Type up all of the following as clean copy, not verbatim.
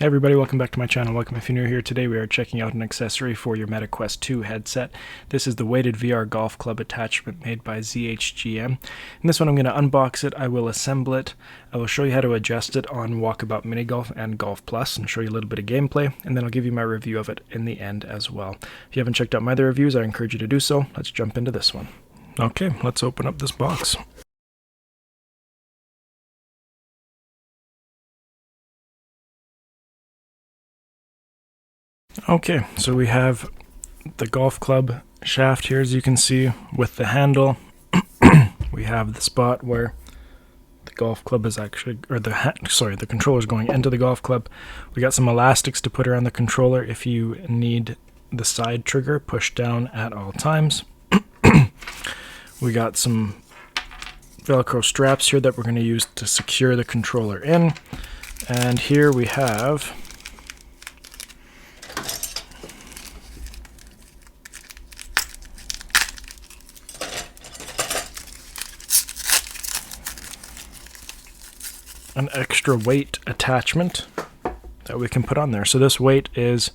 Hey everybody, welcome back to my channel. Welcome if you're new here. Today we are checking out an accessory for your MetaQuest 2 headset. This is the weighted VR golf club attachment made by ZHGM. In this one I'm going to unbox it, I will assemble it, I will show you how to adjust it on Walkabout Mini Golf and Golf Plus and show you a little bit of gameplay, and then I'll give you my review of it in the end as well. If you haven't checked out my other reviews, I encourage you to do so. Let's jump into this one. Okay, let's open up this box. Okay, so we have the golf club shaft here, as you can see, with the handle. We have the spot where the golf club is actually, or the controller is going into the golf club. We got some elastics to put around the controller if you need the side trigger pushed down at all times. We got some Velcro straps here that we're going to use to secure the controller in. And here we have an extra weight attachment that we can put on there. So this weight is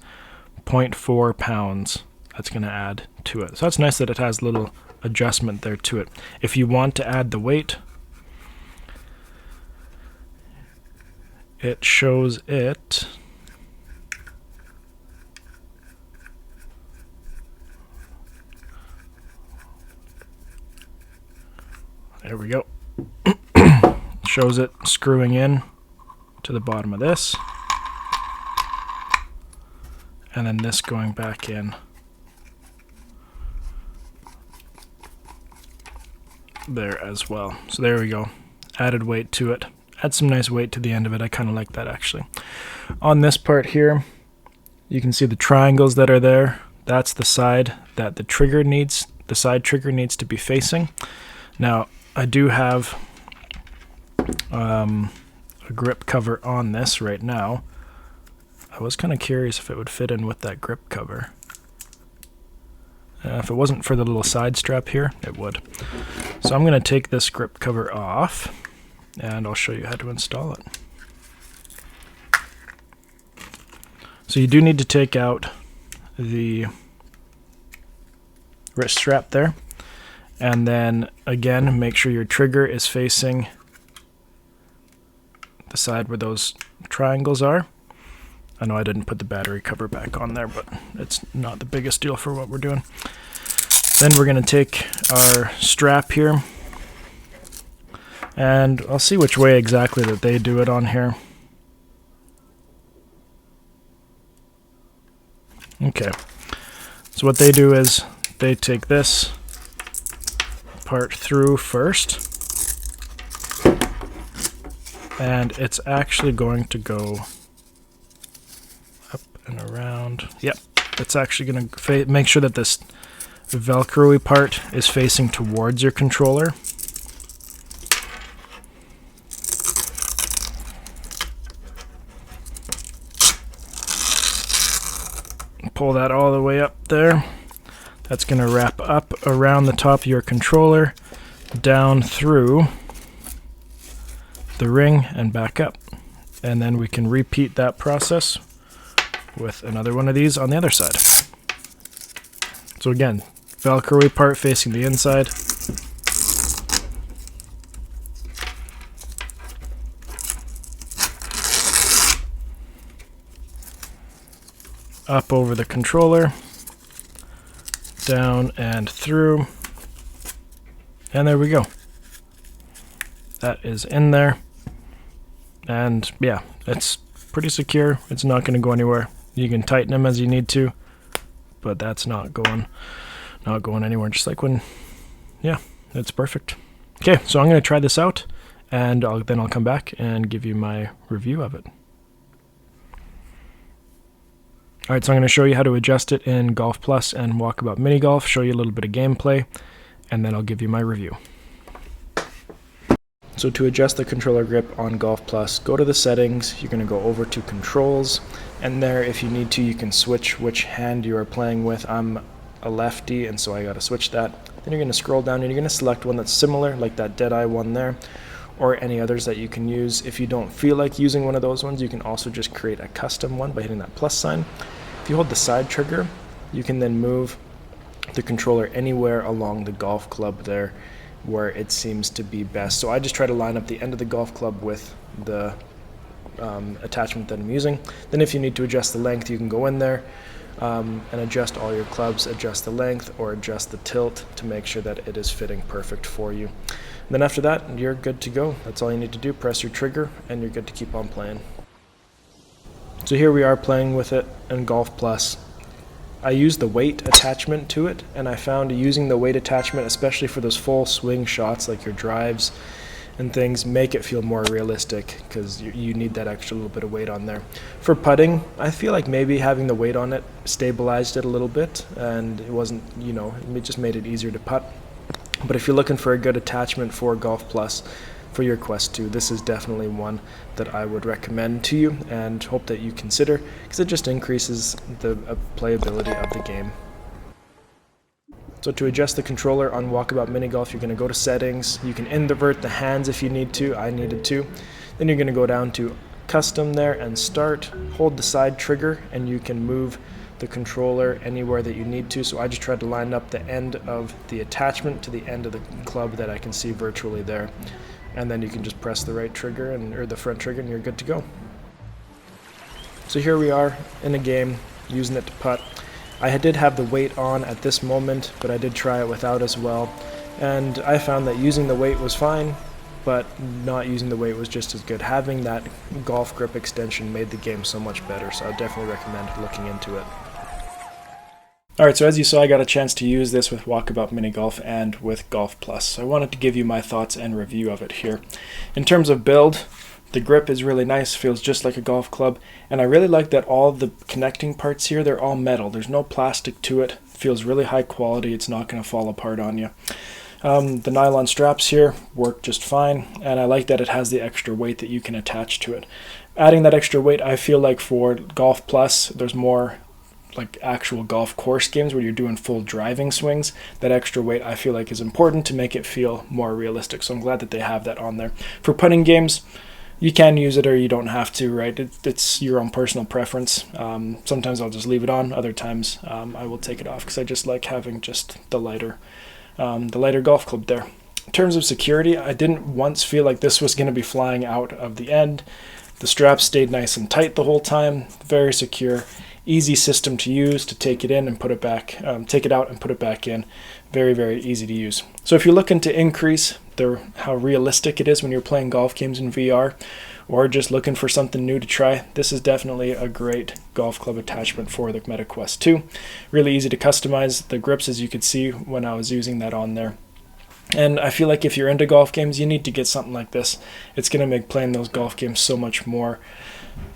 0.4 pounds. That's going to add to it. So that's nice that it has a little adjustment there to it. If you want to add the weight, it shows it. There we go. Shows it screwing in to the bottom of this, and then this going back in there as well. So there we go, added weight to it. Add some nice weight to the end of it. I kind of like that actually. On this part here, you can see the triangles that are there. That's the side that the side trigger needs to be facing. Now I do have a grip cover on this right now. I was kind of curious if it would fit in with that grip cover. If it wasn't for the little side strap here, it would. So I'm going to take this grip cover off and I'll show you how to install it. So you do need to take out the wrist strap there, and then again make sure your trigger is facing the side where those triangles are. I know I didn't put the battery cover back on there, but it's not the biggest deal for what we're doing. Then we're going to take our strap here, and I'll see which way exactly that they do it on here. Okay, so what they do is they take this part through first, and it's actually going to go up and around. Yep, it's actually going to make sure that this Velcro-y part is facing towards your controller. Pull that all the way up there. That's going to wrap up around the top of your controller, down through the ring and back up, and then we can repeat that process with another one of these on the other side. So again, Velcro-y part facing the inside, up over the controller, down and through, and there we go. That is in there. And yeah, it's pretty secure. It's not going to go anywhere. You can tighten them as you need to, but that's not going anywhere. Just like when, yeah, it's perfect. Okay, so I'm going to try this out, and then I'll come back and give you my review of it. Alright, so I'm going to show you how to adjust it in Golf Plus and Walkabout Mini Golf, show you a little bit of gameplay, and then I'll give you my review. So to adjust the controller grip on Golf Plus, go to the settings, you're going to go over to controls, and there if you need to you can switch which hand you are playing with. I'm a lefty and so I got to switch that. Then you're going to scroll down and you're going to select one that's similar, like that Deadeye one there, or any others that you can use. If you don't feel like using one of those ones, you can also just create a custom one by hitting that plus sign. If you hold the side trigger, you can then move the controller anywhere along the golf club there where it seems to be best. So I just try to line up the end of the golf club with the attachment that I'm using. Then if you need to adjust the length, you can go in there and adjust all your clubs, adjust the length or adjust the tilt to make sure that it is fitting perfect for you. And then after that, you're good to go. That's all you need to do. Press your trigger and you're good to keep on playing. So here we are playing with it in Golf Plus. I used the weight attachment to it, and I found using the weight attachment, especially for those full swing shots like your drives and things, make it feel more realistic because you need that extra little bit of weight on there. For putting, I feel like maybe having the weight on it stabilized it a little bit, and it wasn't, it just made it easier to putt. But if you're looking for a good attachment for Golf Plus for your Quest 2, this is definitely one that I would recommend to you and hope that you consider, because it just increases the playability of the game. So to adjust the controller on Walkabout Mini Golf, you're going to go to settings. You can invert the hands if you need to. I needed to. Then you're going to go down to custom there and start. Hold the side trigger and you can move the controller anywhere that you need to. So I just tried to line up the end of the attachment to the end of the club that I can see virtually there. And then you can just press the right trigger or the front trigger and you're good to go. So here we are in a game using it to putt. I did have the weight on at this moment, but I did try it without as well. And I found that using the weight was fine, but not using the weight was just as good. Having that golf grip extension made the game so much better, so I definitely recommend looking into it. Alright, so as you saw, I got a chance to use this with Walkabout Mini Golf and with Golf Plus. So I wanted to give you my thoughts and review of it here. In terms of build, the grip is really nice, feels just like a golf club, and I really like that all the connecting parts here, they're all metal. There's no plastic to it. Feels really high quality. It's not going to fall apart on you. The nylon straps here work just fine, and I like that it has the extra weight that you can attach to it. Adding that extra weight, I feel like for Golf Plus, there's more like actual golf course games where you're doing full driving swings. That extra weight I feel like is important to make it feel more realistic, so I'm glad that they have that on there. For putting games, you can use it or you don't have to, right? It's your own personal preference. Sometimes I'll just leave it on, other times I will take it off because I just like having just the lighter golf club there. In terms of security, I didn't once feel like this was going to be flying out of the end. The straps stayed nice and tight the whole time, very secure. Easy system to use, to take it in and put it back, take it out and put it back in. Very, very easy to use. So if you're looking to increase how realistic it is when you're playing golf games in VR, or just looking for something new to try, this is definitely a great golf club attachment for the Meta Quest 2. Really easy to customize the grips, as you could see when I was using that on there. And I feel like if you're into golf games, you need to get something like this. It's going to make playing those golf games so much more,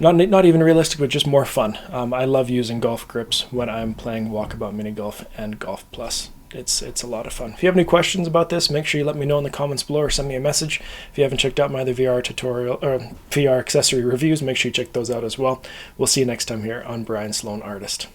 not even realistic, but just more fun. I love using golf grips when I'm playing Walkabout Mini Golf and Golf Plus. It's a lot of fun. If you have any questions about this, make sure you let me know in the comments below or send me a message. If you haven't checked out my other VR tutorial or VR accessory reviews, make sure you check those out as well. We'll see you next time here on Brian Sloan Artist.